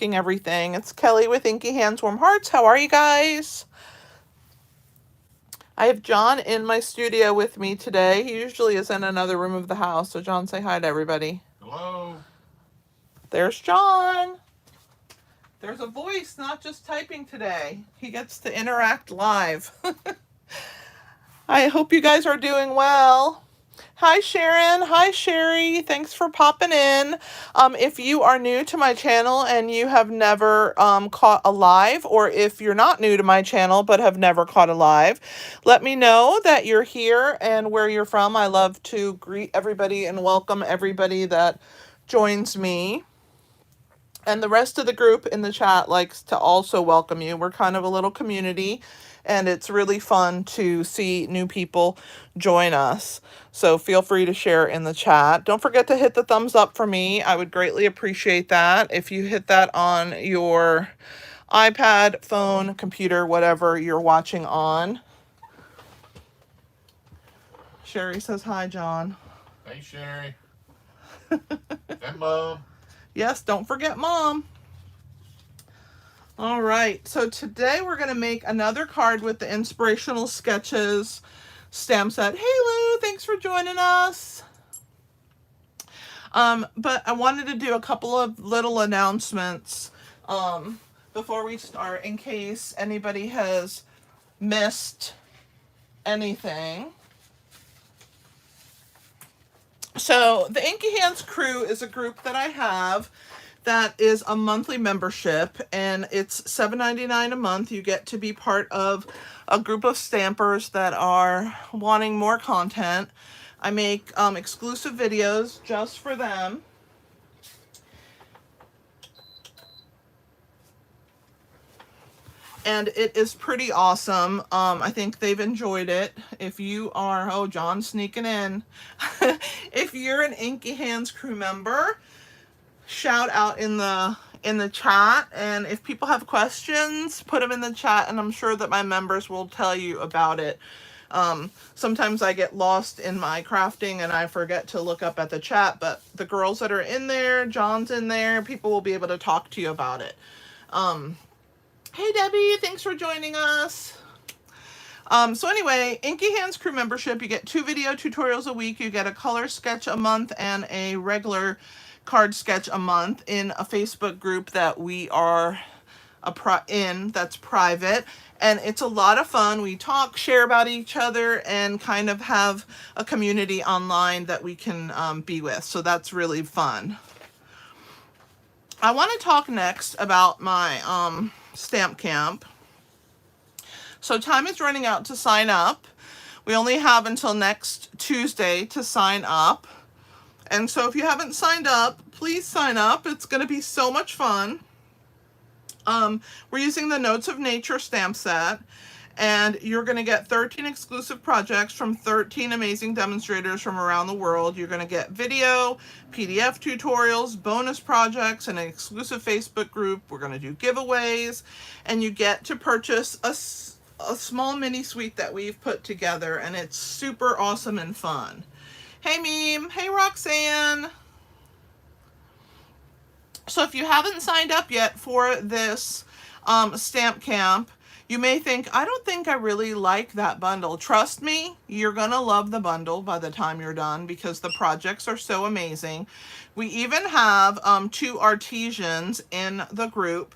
everything. It's Kelly with Inky Hands Warm Hearts. How are you guys? I have John in my studio with me today. He usually is in another room of the house. So John, say hi to everybody. Hello. There's John. There's a voice, not just typing today. He gets to interact live. I hope you guys are doing well. Hi, Sharon. Hi, Sherry. Thanks for popping in. If you are new to my channel and you have never caught a live, or if you're not new to my channel but have never caught a live, let me know that you're here and where you're from. I love to greet everybody and welcome everybody that joins me. And the rest of the group in the chat likes to also welcome you. We're kind of a little community, and it's really fun to see new people join us. So feel free to share in the chat. Don't forget to hit the thumbs up for me. I would greatly appreciate that. If you hit that on your iPad, phone, computer, whatever you're watching on. Sherry says hi, John. Hey, Sherry. And Mom. Yes, don't forget Mom. All right, so today we're going to make another card with the Inspirational Sketches Stamp Set. Hey, Lou, thanks for joining us. But I wanted to do a couple of little announcements before we start in case anybody has missed anything. So the Inky Hands crew is a group that I have that is a monthly membership, and it's $7.99 a month. You get to be part of a group of stampers that are wanting more content. I make exclusive videos just for them. And it is pretty awesome. I think they've enjoyed it. If you are, oh, John's sneaking in. If you're an Inky Hands crew member, shout out in the chat, and if people have questions, put them in the chat, and I'm sure that my members will tell you about it. Sometimes I get lost in my crafting and I forget to look up at the chat, but the girls that are in there, John's in there, people will be able to talk to you about it. Hey Debbie, thanks for joining us. So anyway, Inky Hands crew membership, you get 2 video tutorials a week, you get a color sketch a month and a regular card sketch a month in a Facebook group that we are that's private, and it's a lot of fun. We talk, share about each other, and kind of have a community online that we can be with, so that's really fun. I want to talk next about my stamp camp. So time is running out to sign up. We only have until next Tuesday to sign up. And so if you haven't signed up, please sign up. It's going to be so much fun. We're using the Notes of Nature stamp set, and you're going to get 13 exclusive projects from 13 amazing demonstrators from around the world. You're going to get video, PDF tutorials, bonus projects, and an exclusive Facebook group. We're going to do giveaways, and you get to purchase a small mini suite that we've put together, and it's super awesome and fun. Hey Meme, hey Roxanne. So if you haven't signed up yet for this stamp camp, you may think, I don't think I really like that bundle. Trust me, you're gonna love the bundle by the time you're done because the projects are so amazing. We even have 2 artisans in the group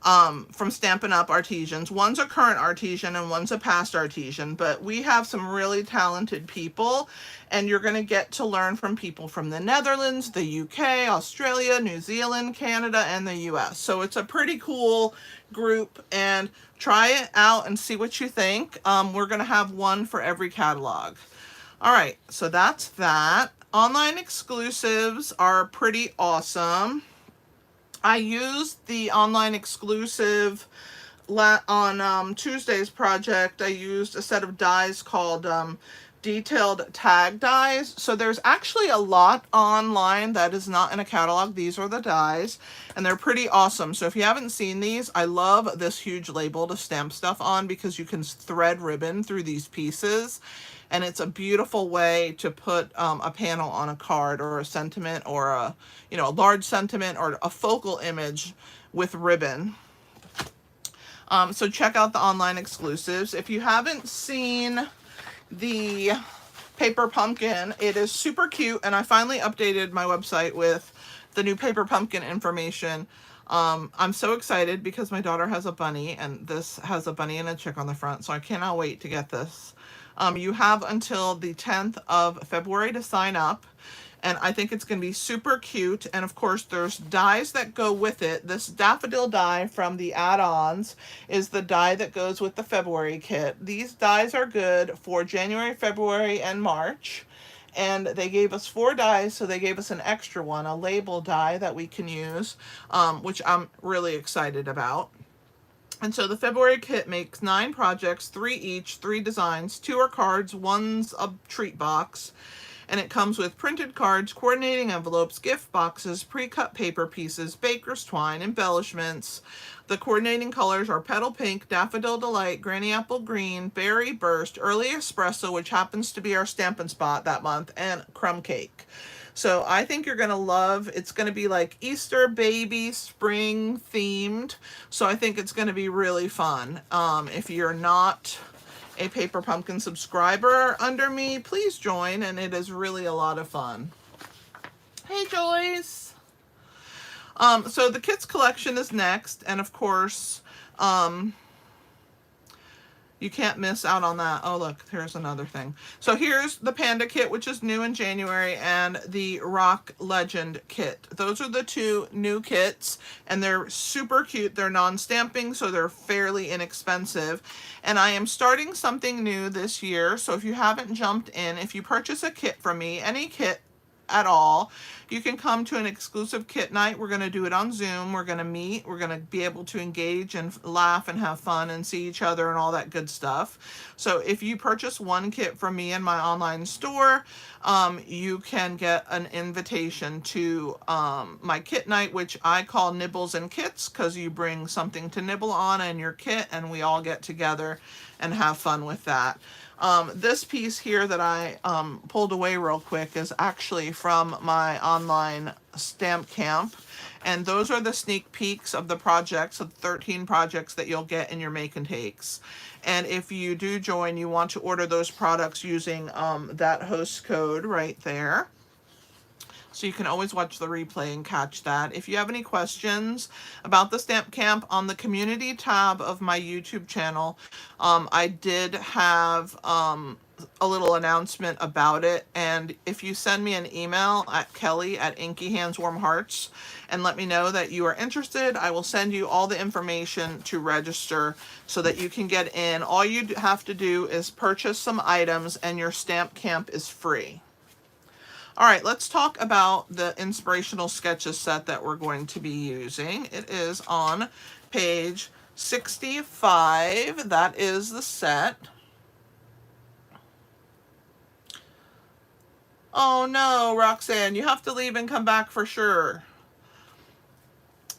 from Stampin' Up artisans. One's a current artisan and one's a past artisan, but we have some really talented people, and you're going to get to learn from people from the Netherlands, the UK, Australia, New Zealand, Canada, and the US. So it's a pretty cool group, and try it out and see what you think. We're going to have one for every catalog. All right, so that's that. Online exclusives are pretty awesome. I used the online exclusive on Tuesday's project. I used a set of dies called detailed tag dies. So there's actually a lot online that is not in a catalog. These are the dies, and they're pretty awesome. So if you haven't seen these, I love this huge label to stamp stuff on because you can thread ribbon through these pieces. And it's a beautiful way to put a panel on a card, or a sentiment, or a large sentiment, or a focal image with ribbon. So check out the online exclusives. If you haven't seen the paper pumpkin, it is super cute, and I finally updated my website with the new paper pumpkin information. I'm so excited because my daughter has a bunny, and this has a bunny and a chick on the front, so I cannot wait to get this. You have until the 10th of February to sign up, and I think it's going to be super cute. And of course, there's dies that go with it. This daffodil die from the add-ons is the die that goes with the February kit. These dies are good for January, February, and March. And they gave us 4 dies, so they gave us an extra one, a label die that we can use, which I'm really excited about. And so the February kit makes 9 projects, 3 each, 3 designs, 2 are cards, 1's a treat box. And it comes with printed cards, coordinating envelopes, gift boxes, pre-cut paper pieces, baker's twine, embellishments. The coordinating colors are Petal Pink, Daffodil Delight, Granny Apple Green, Berry Burst, Early Espresso, which happens to be our Stampin' Spot that month, and Crumb Cake. So I think you're going to love, it's going to be like Easter, baby, spring themed. So I think it's going to be really fun. If you're not a Paper Pumpkin subscriber under me, please join, and it is really a lot of fun. Hey, Joyce. So the kits collection is next, and of course, you can't miss out on that. Oh, look, here's another thing. So here's the Panda kit, which is new in January, and the Rock Legend kit. Those are the 2 new kits, and they're super cute. They're non-stamping, so they're fairly inexpensive. And I am starting something new this year, so if you haven't jumped in, if you purchase a kit from me, any kit at all, you can come to an exclusive kit night. We're going to do it on Zoom. We're going to meet. We're going to be able to engage and laugh and have fun and see each other and all that good stuff. So if you purchase 1 kit from me in my online store, you can get an invitation to my kit night, which I call Nibbles and Kits, because you bring something to nibble on in your kit, and we all get together and have fun with that. This piece here that I pulled away real quick is actually from my online stamp camp, and those are the sneak peeks of the projects, of 13 projects that you'll get in your make and takes. And if you do join, you want to order those products using that host code right there. So you can always watch the replay and catch that. If you have any questions about the Stamp Camp, on the community tab of my YouTube channel, I did have a little announcement about it. And if you send me an email at Kelly@InkyHandsWarmHearts and let me know that you are interested, I will send you all the information to register so that you can get in. All you have to do is purchase some items, and your Stamp Camp is free. All right, let's talk about the Inspirational Sketches set that we're going to be using. It is on page 65. That is the set. Oh no, Roxanne, you have to leave and come back for sure.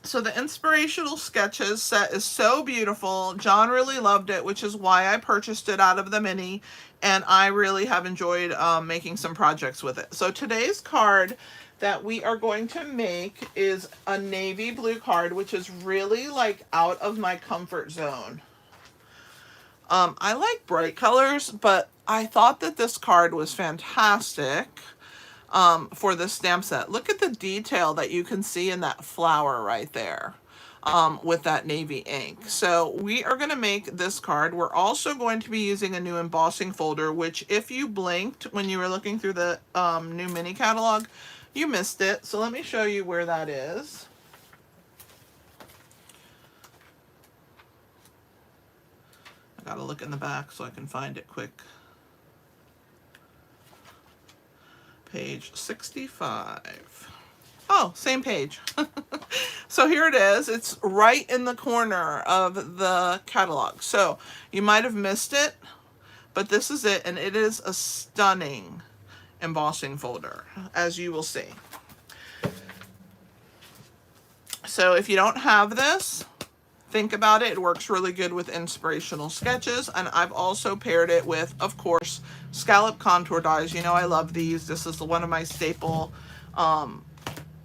So the Inspirational Sketches set is so beautiful. John really loved it, which is why I purchased it out of the mini, and I really have enjoyed making some projects with it. So today's card that we are going to make is a navy blue card, which is really like out of my comfort zone. I like bright colors, but I thought that this card was fantastic for this stamp set. Look at the detail that you can see in that flower right there with that navy ink. So we are going to make this card. We're also going to be using a new embossing folder, which if you blinked when you were looking through the new mini catalog, you missed it. So let me show you where that is. I gotta look in the back so I can find it quick. Page 65. Oh, same page. So here it is. It's right in the corner of the catalog. So you might have missed it, but this is it, and it is a stunning embossing folder, as you will see. So if you don't have this, think about it. It works really good with Inspirational Sketches, and I've also paired it with, of course, scallop contour dies. You know I love these. This is one of my staple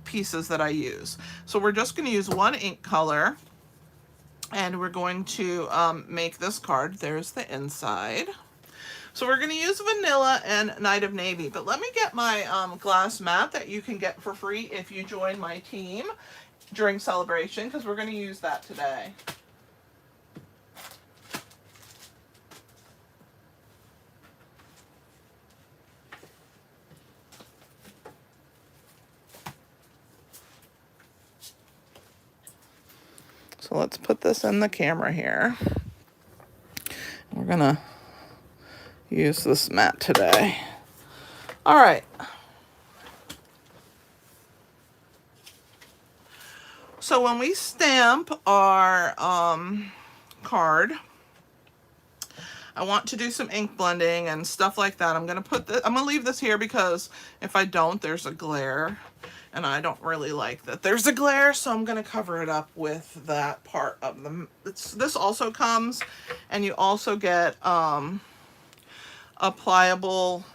pieces that I use. So we're just going to use one ink color, and we're going to make this card. There's the inside. So we're going to use Vanilla and Night of Navy. But let me get my glass mat that you can get for free if you join my team during celebration, because we're going to use that today. So let's put this in the camera here. We're going to use this mat today. All right. So when we stamp our card, I want to do some ink blending and stuff like that. I'm going to leave this here because if I don't, there's a glare. And I don't really like that there's a glare, so I'm going to cover it up with that part of them. This also comes, and you also get a pliable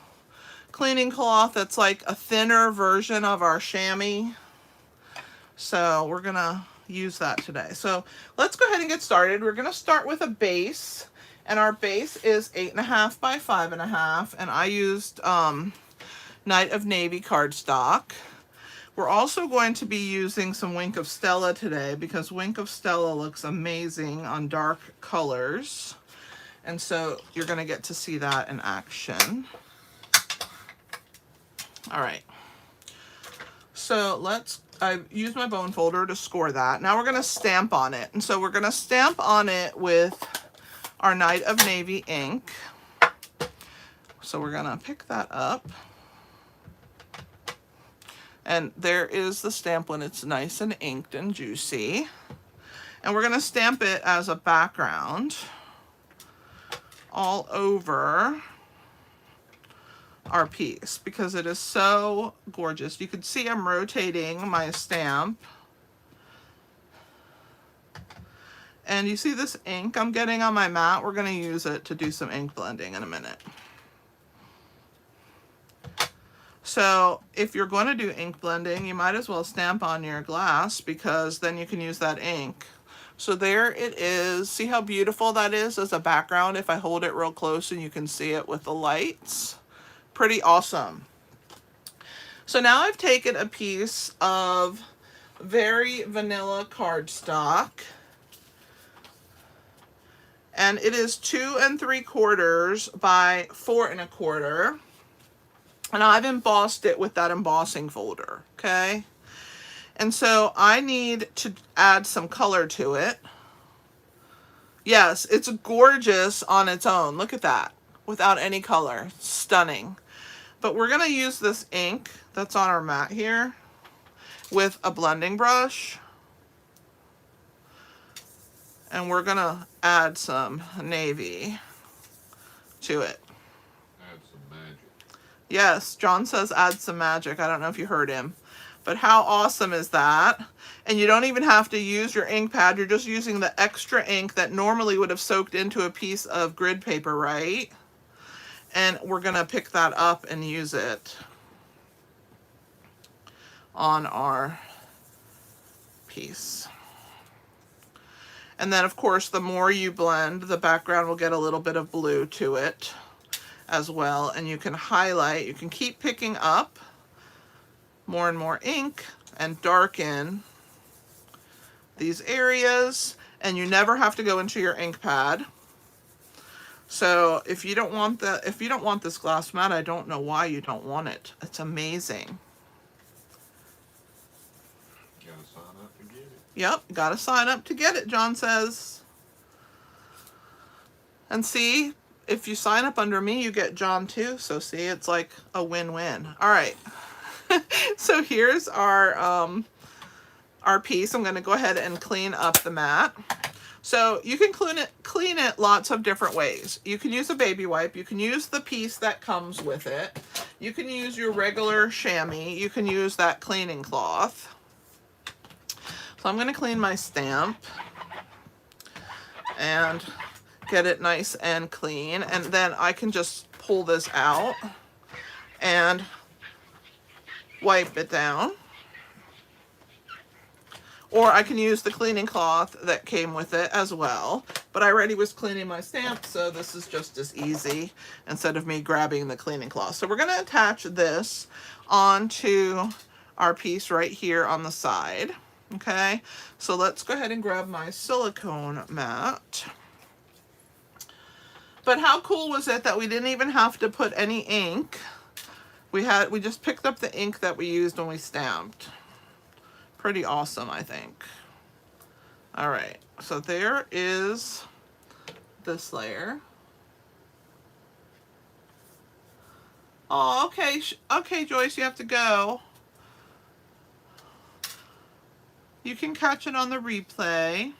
cleaning cloth that's like a thinner version of our chamois. So we're going to use that today. So let's go ahead and get started. We're going to start with a base, and our base is 8.5 by 5.5, and I used Night of Navy cardstock. We're also going to be using some Wink of Stella today because Wink of Stella looks amazing on dark colors. And so you're going to get to see that in action. All right. So I used my bone folder to score that. Now we're going to stamp on it. And so we're going to stamp on it with our Night of Navy ink. So we're going to pick that up. And there is the stamp when it's nice and inked and juicy. And we're going to stamp it as a background all over our piece because it is so gorgeous. You can see I'm rotating my stamp. And you see this ink I'm getting on my mat? We're going to use it to do some ink blending in a minute. So if you're going to do ink blending, you might as well stamp on your glass because then you can use that ink. So there it is. See how beautiful that is as a background if I hold it real close and you can see it with the lights. Pretty awesome. So now I've taken a piece of very vanilla cardstock, and it is 2 3/4 by 4 1/4. And I've embossed it with that embossing folder, okay? And so I need to add some color to it. Yes, it's gorgeous on its own. Look at that. Without any color. Stunning. But we're going to use this ink that's on our mat here with a blending brush. And we're going to add some navy to it. Yes, John says add some magic. I don't know if you heard him. But how awesome is that? And you don't even have to use your ink pad. You're just using the extra ink that normally would have soaked into a piece of grid paper, right? And we're going to pick that up and use it on our piece. And then, of course, the more you blend, the background will get a little bit of blue to it as well, and you can highlight, you can keep picking up more and more ink and darken these areas, and you never have to go into your ink pad. So if you don't want this glass mat, I don't know why you don't want it. It's amazing. Gotta sign up to get it. Yep, gotta sign up to get it, John says. And see, if you sign up under me, you get John too. So see, it's like a win-win. All right. So here's our piece. I'm going to go ahead and clean up the mat. So you can clean it lots of different ways. You can use a baby wipe. You can use the piece that comes with it. You can use your regular chamois. You can use that cleaning cloth. So I'm going to clean my stamp and get it nice and clean, and then I can just pull this out and wipe it down. or I can use the cleaning cloth that came with it as well. But I already was cleaning my stamp, so this is just as easy instead of me grabbing the cleaning cloth. So we're going to attach this onto our piece right here on the side. Okay, so let's go ahead and grab my silicone mat. But how cool was it that we didn't even have to put any ink? We just picked up the ink that we used when we stamped. Pretty awesome, I think. All right, so there is this layer. Oh, okay, okay, Joyce, you have to go. You can catch it on the replay.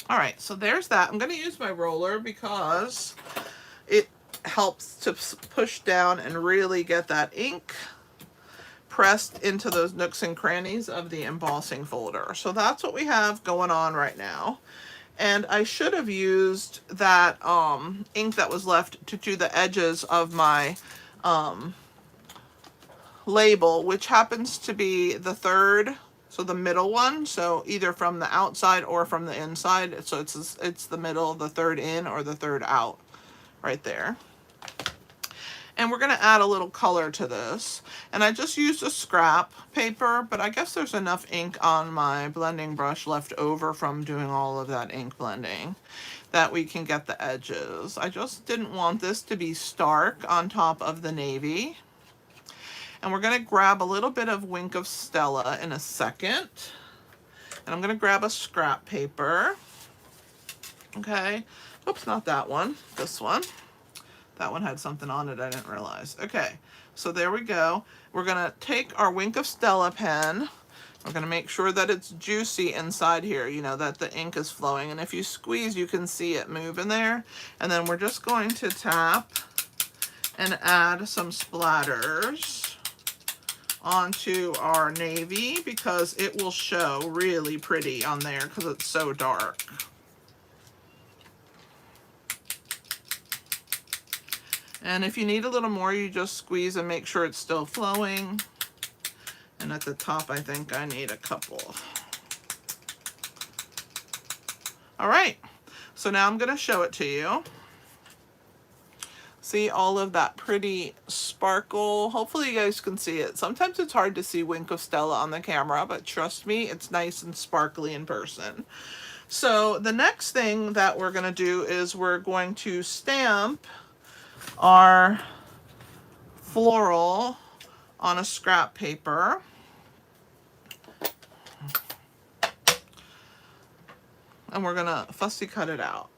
All right, so there's that. I'm going to use my roller because it helps to push down and really get that ink pressed into those nooks and crannies of the embossing folder. So that's what we have going on right now. And I should have used that ink that was left to do the edges of my label, which happens to be the third, so the middle one, so either from the outside or from the inside. So it's the middle, the third in or the third out right there. And we're going to add a little color to this. And I just used a scrap paper, but I guess there's enough ink on my blending brush left over from doing all of that ink blending that we can get the edges. I just didn't want this to be stark on top of the navy. And we're going to grab a little bit of Wink of Stella in a second. And I'm going to grab a scrap paper. Okay. Oops, not that one. This one. That one had something on it I didn't realize. Okay, so there we go. We're going to take our Wink of Stella pen. We're going to make sure that it's juicy inside here, you know, that the ink is flowing. And if you squeeze, you can see it move in there. And then we're just going to tap and add some splatters onto our navy because it will show really pretty on there because it's so dark. And if you need a little more, you just squeeze and make sure it's still flowing. And at the top, I think I need a couple. All right, so now I'm gonna show it to you. See all of that pretty sparkle. Hopefully you guys can see it. Sometimes it's hard to see Wink of Stella on the camera, but trust me, it's nice and sparkly in person. So the next thing that we're gonna do is we're going to stamp our floral on a scrap paper. And we're gonna fussy cut it out.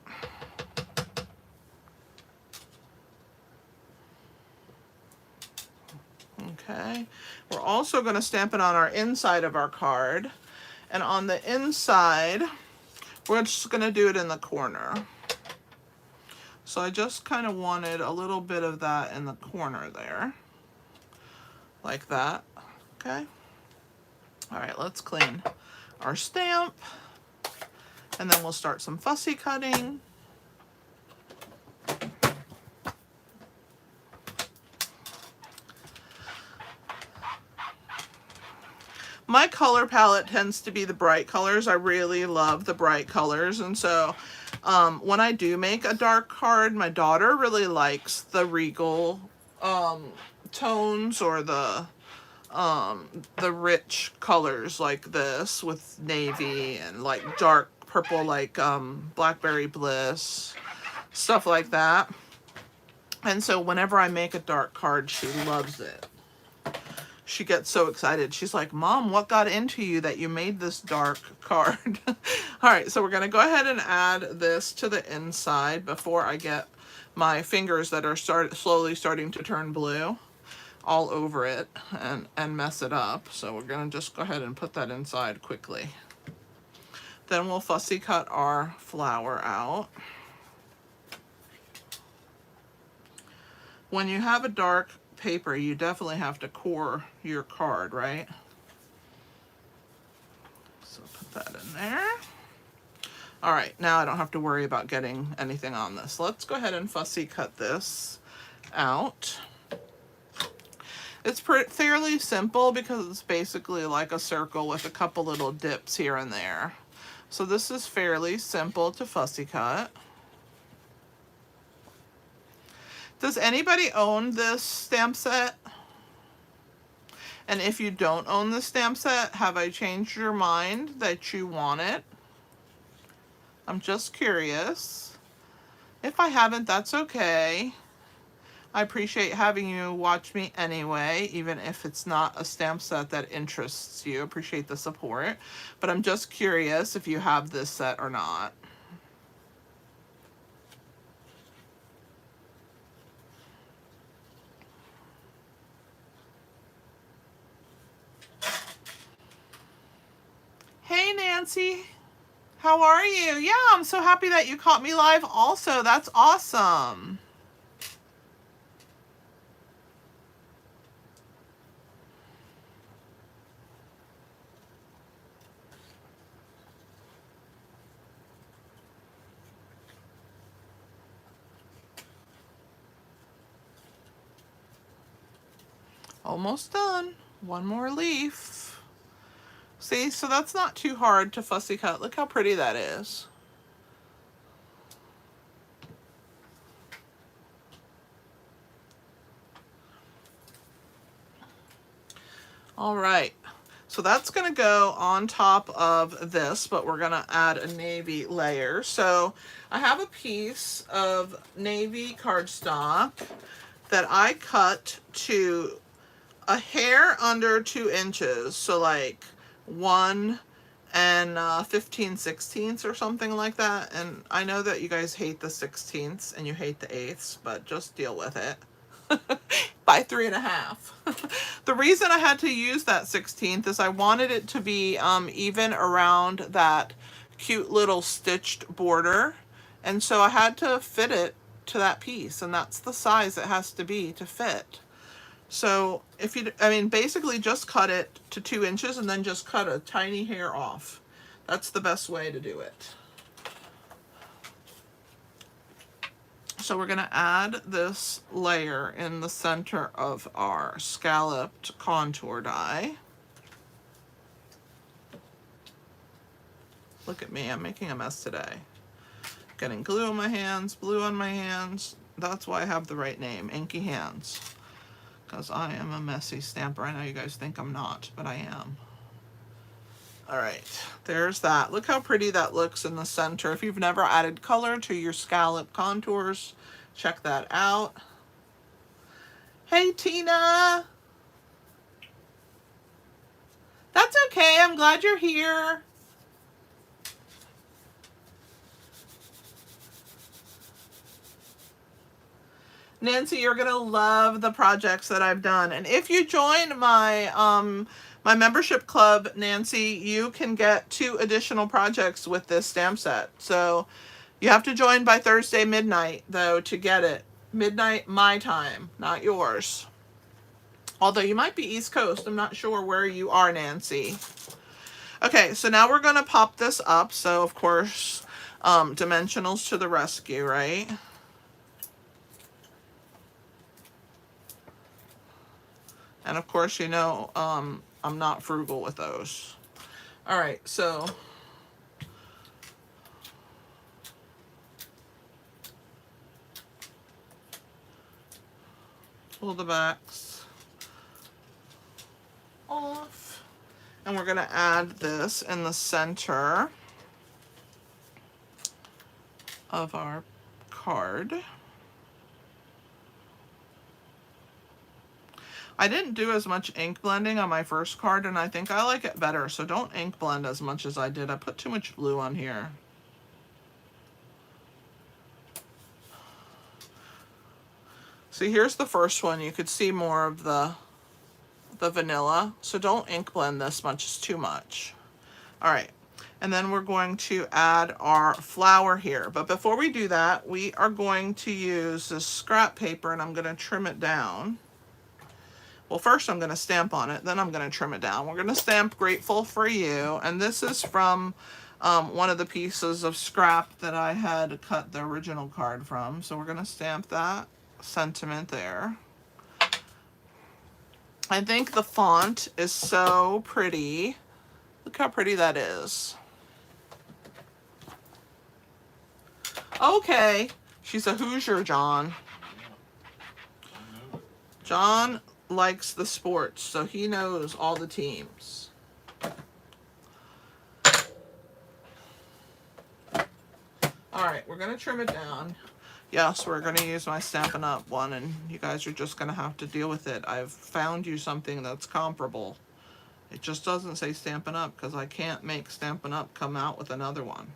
Okay, we're also gonna stamp it on our inside of our card. And on the inside, we're just gonna do it in the corner. So I just kind of wanted a little bit of that in the corner there, like that, okay? All right, let's clean our stamp, and then we'll start some fussy cutting. My color palette tends to be the bright colors. I really love the bright colors, and so when I do make a dark card, my daughter really likes the regal tones or the rich colors like this with navy and like dark purple like Blackberry Bliss, stuff like that. And so whenever I make a dark card, she loves it. She gets so excited. She's like, Mom, what got into you that you made this dark card? All right, so we're going to go ahead and add this to the inside before I get my fingers that are slowly starting to turn blue all over it and mess it up. So we're going to just go ahead and put that inside quickly. Then we'll fussy cut our flower out. When you have a dark paper, you definitely have to core your card, right? So put that in there. All right, now I don't have to worry about getting anything on this. Let's go ahead and fussy cut this out. It's fairly simple because it's basically like a circle with a couple little dips here and there. So this is fairly simple to fussy cut. Does anybody own this stamp set? And if you don't own the stamp set, have I changed your mind that you want it? I'm just curious. If I haven't, that's okay. I appreciate having you watch me anyway, even if it's not a stamp set that interests you. Appreciate the support. But I'm just curious if you have this set or not. Hey, Nancy. How are you? Yeah, I'm so happy that you caught me live also. That's awesome. Almost done. One more leaf. See, so that's not too hard to fussy cut. Look how pretty that is. All right, so that's gonna go on top of this, but we're gonna add a navy layer. So I have a piece of navy cardstock that I cut to a hair under 2 inches. So like 1 and 15/16 or something like that. And I know that you guys hate the 16ths and you hate the 8ths, but just deal with it. By 3.5. The reason I had to use that 16th is I wanted it to be even around that cute little stitched border, and so I had to fit it to that piece, and that's the size it has to be to fit. So if you, I mean, basically just cut it to 2 inches and then just cut a tiny hair off. That's the best way to do it. So we're going to add this layer in the center of our scalloped contour die. Look at me, I'm making a mess today. Getting glue on my hands, blue on my hands. That's why I have the right name, Inky Hands. Because I am a messy stamper. I know you guys think I'm not, but I am. All right, there's that. Look how pretty that looks in the center. If you've never added color to your scallop contours, check that out. Hey, Tina. That's okay. I'm glad you're here. Nancy, you're going to love the projects that I've done. And if you join my my membership club, Nancy, you can get 2 additional projects with this stamp set. So you have to join by Thursday midnight, though, to get it. Midnight my time, not yours. Although you might be East Coast. I'm not sure where you are, Nancy. Okay, so now we're going to pop this up. So, of course, dimensionals to the rescue, right? And, of course, you know, I'm not frugal with those. All right, so pull the backs off. And we're going to add this in the center of our card. I didn't do as much ink blending on my first card, and I think I like it better, so don't ink blend as much as I did. I put too much blue on here. See, here's the first one. You could see more of the vanilla, so don't ink blend this much. It's too much. All right, and then we're going to add our flower here. But before we do that, we are going to use this scrap paper, and I'm going to trim it down. Well, first I'm going to stamp on it, then I'm going to trim it down. We're going to stamp Grateful for You, and this is from one of the pieces of scrap that I had cut the original card from. So we're going to stamp that sentiment there. I think the font is so pretty. Look how pretty that is. Okay, she's a Hoosier, John. I know it. John likes the sports, so he knows all the teams. All right, we're gonna trim it down. Yes, we're gonna use my Stampin' Up one, and you guys are just gonna have to deal with it. I've found you something that's comparable. It just doesn't say Stampin' Up because I can't make Stampin' Up come out with another one.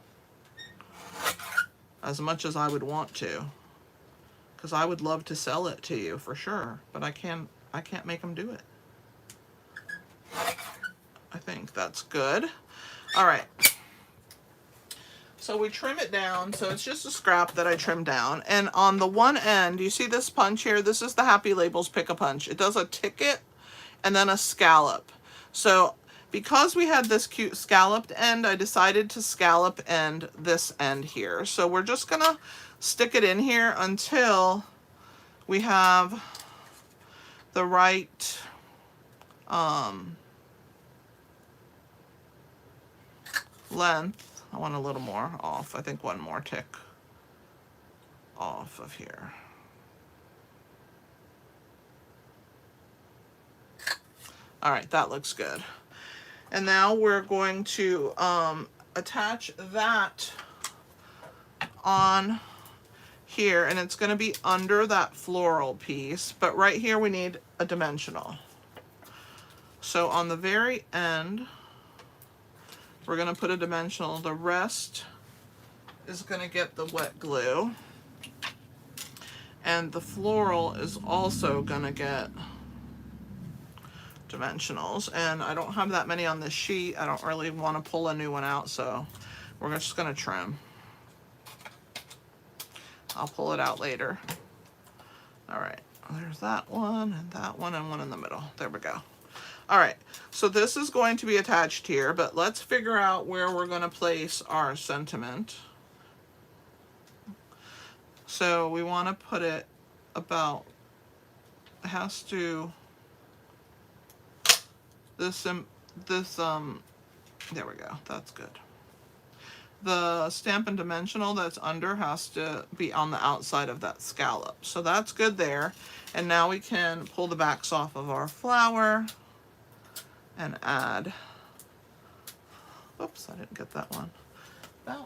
As much as I would want to. Because I would love to sell it to you for sure, but I can't make them do it. I think that's good. All right. So we trim it down. So it's just a scrap that I trimmed down. And on the one end, you see this punch here? This is the Happy Labels Pick-a-Punch. It does a ticket and then a scallop. So because we had this cute scalloped end, I decided to scallop end this end here. So we're just gonna stick it in here until we have the right length. I want a little more off. I think one more tick off of here. All right, that looks good. And now we're going to attach that on here, and it's going to be under that floral piece, but right here we need a dimensional. So on the very end, we're going to put a dimensional. The rest is going to get the wet glue, and the floral is also going to get dimensionals. And I don't have that many on this sheet. I don't really want to pull a new one out, so we're just going to trim. I'll pull it out later. All right, there's that one and one in the middle. There we go. All right, so this is going to be attached here, but let's figure out where we're going to place our sentiment. So we want to put it about, it has to, there we go, that's good. The Stampin' Dimensional that's under has to be on the outside of that scallop. So that's good there. And now we can pull the backs off of our flower and add, oops, I didn't get that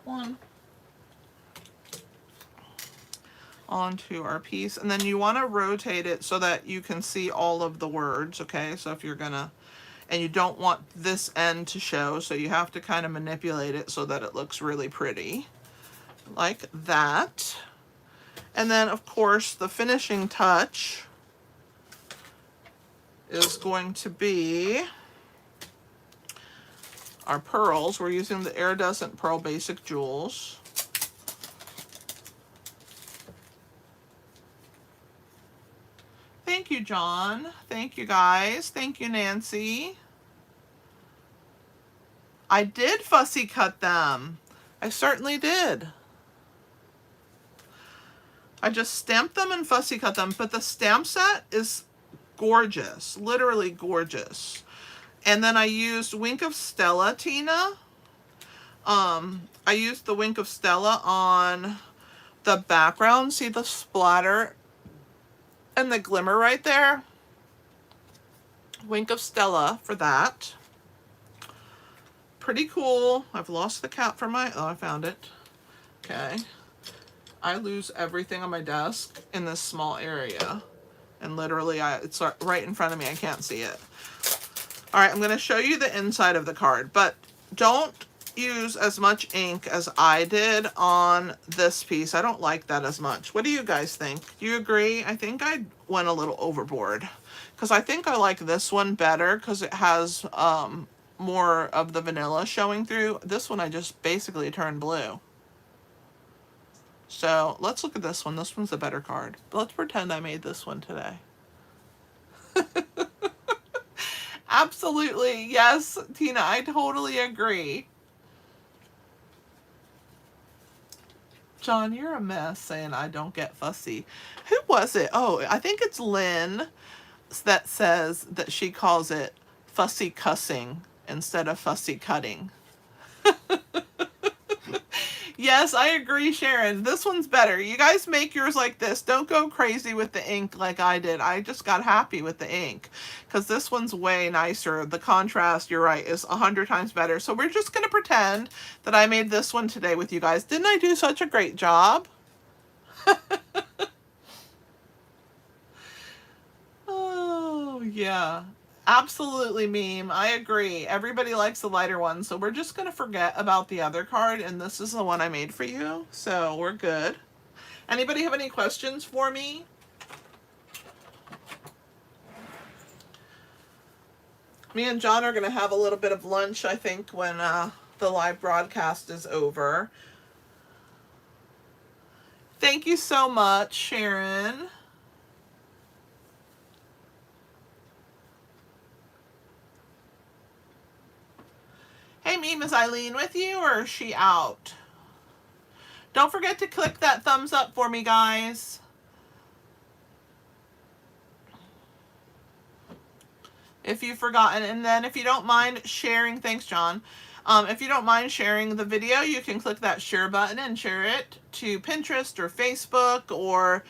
one onto our piece. And then you want to rotate it so that you can see all of the words, okay? So if you're gonna, and you don't want this end to show, so you have to kind of manipulate it so that it looks really pretty, like that. And then of course the finishing touch is going to be our pearls. We're using the Iridescent Pearl Basic Jewels. Thank you, John. Thank you, guys. Thank you, Nancy. I did fussy cut them. I certainly did. I just stamped them and fussy cut them, but the stamp set is gorgeous, literally gorgeous. And then I used Wink of Stella, Tina. I used the Wink of Stella on the background. See the splatter and the glimmer right there? Wink of Stella for that. Pretty cool. I've lost the cap for my, oh, I found it. Okay. I lose everything on my desk in this small area. And literally, it's right in front of me. I can't see it. All right, I'm going to show you the inside of the card, but don't use as much ink as I did on this piece. I don't like that as much. What do you guys think? Do you agree? I think I went a little overboard because I think I like this one better because it has more of the vanilla showing through. This one I just basically turned blue. So let's look at this one. This one's a better card. Let's pretend I made this one today. Absolutely. Yes, Tina, I totally agree. John, you're a mess saying I don't get fussy. Who was it? Oh, I think it's Lynn that says that she calls it fussy cussing instead of fussy cutting. Yes, I agree, Sharon. This one's better. You guys make yours like this. Don't go crazy with the ink like I did. I just got happy with the ink because this one's way nicer. The contrast, you're right, is 100 times better. So we're just going to pretend that I made this one today with you guys. Didn't I do such a great job? Oh, yeah. Absolutely, meme. I agree. Everybody likes the lighter one, so we're just going to forget about the other card, and this is the one I made for you, so we're good. Anybody have any questions for me? Me and John are going to have a little bit of lunch, I think, when the live broadcast is over. Thank you so much, Sharon. Hey, Meme, is Eileen with you or is she out? Don't forget to click that thumbs up for me, guys. If you've forgotten. And then if you don't mind sharing, thanks, John. If you don't mind sharing the video, you can click that share button and share it to Pinterest or Facebook or,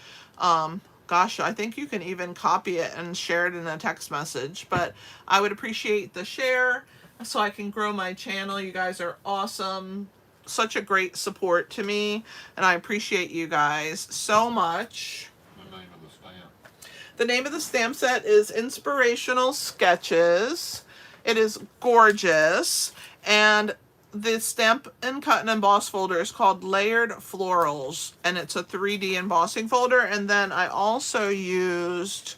gosh, I think you can even copy it and share it in a text message. But I would appreciate the share so I can grow my channel. You guys are awesome. Such a great support to me, and I appreciate you guys so much. The name of the stamp. The name of the stamp set is Inspirational Sketches. It is gorgeous, and the Stamp and Cut and Emboss folder is called Layered Florals, and it's a 3D embossing folder. And then I also used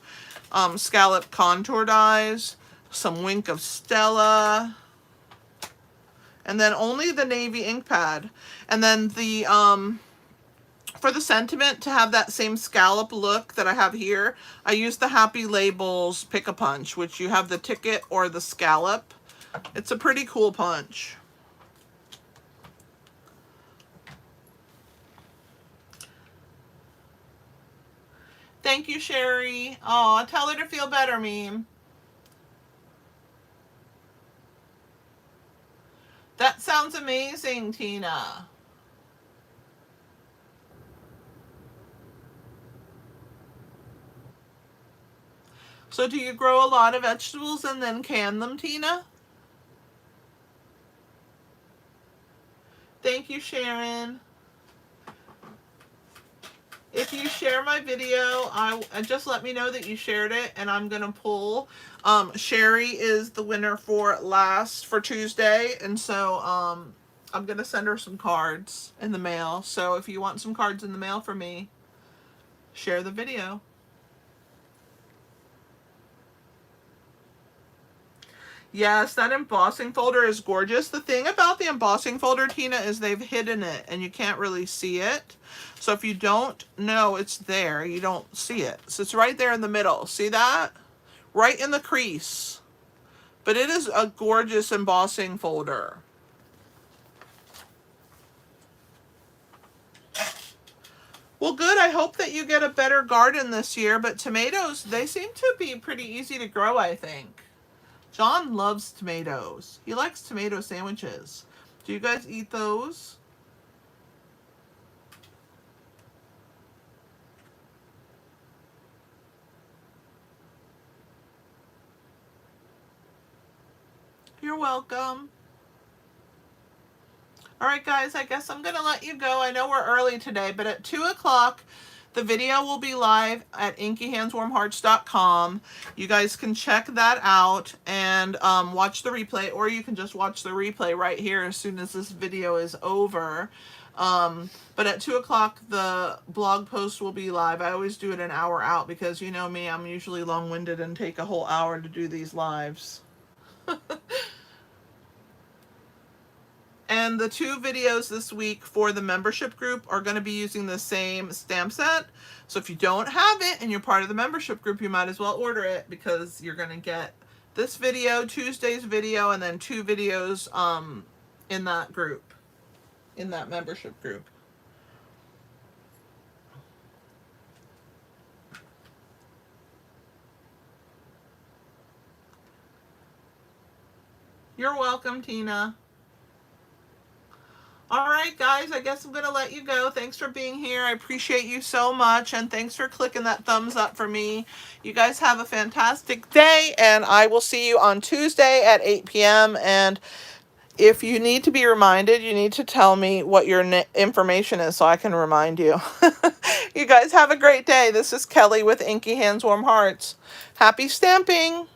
scallop contour dies, some Wink of Stella, and then only the navy ink pad. And then the for the sentiment, to have that same scallop look that I have here, I used the Happy Labels Pick-a-Punch, which you have the ticket or the scallop. It's a pretty cool punch. Thank you, Sherry. Oh, tell her to feel better, meme. That sounds amazing, Tina. So do you grow a lot of vegetables and then can them, Tina? Thank you, Sharon. If you share my video, just let me know that you shared it, and I'm gonna pull. Sherry is the winner for Tuesday, and so I'm gonna send her some cards in the mail. So if you want some cards in the mail for me, share the video. Yes, that embossing folder is gorgeous. The thing about the embossing folder, Tina, is they've hidden it and you can't really see it. So if you don't know it's there, you don't see it. So it's right there in the middle. See that? Right in the crease. But it is a gorgeous embossing folder. Well, good. I hope that you get a better garden this year. But tomatoes, they seem to be pretty easy to grow, I think. John loves tomatoes. He likes tomato sandwiches. Do you guys eat those? You're welcome. All right, guys, I guess I'm going to let you go. I know we're early today, but at 2 o'clock, the video will be live at inkyhandswarmhearts.com. You guys can check that out and watch the replay, or you can just watch the replay right here as soon as this video is over. But at 2 o'clock, the blog post will be live. I always do it an hour out because you know me, I'm usually long-winded and take a whole hour to do these lives. And the 2 videos this week for the membership group are going to be using the same stamp set. So if you don't have it and you're part of the membership group, you might as well order it because you're going to get this video, Tuesday's video, and then 2 videos in that group, in that membership group. You're welcome, Tina. All right, guys, I guess I'm going to let you go. Thanks for being here. I appreciate you so much, and thanks for clicking that thumbs up for me. You guys have a fantastic day, and I will see you on Tuesday at 8 p.m. And if you need to be reminded, you need to tell me what your information is so I can remind you. You guys have a great day. This is Kelly with Inky Hands Warm Hearts. Happy stamping!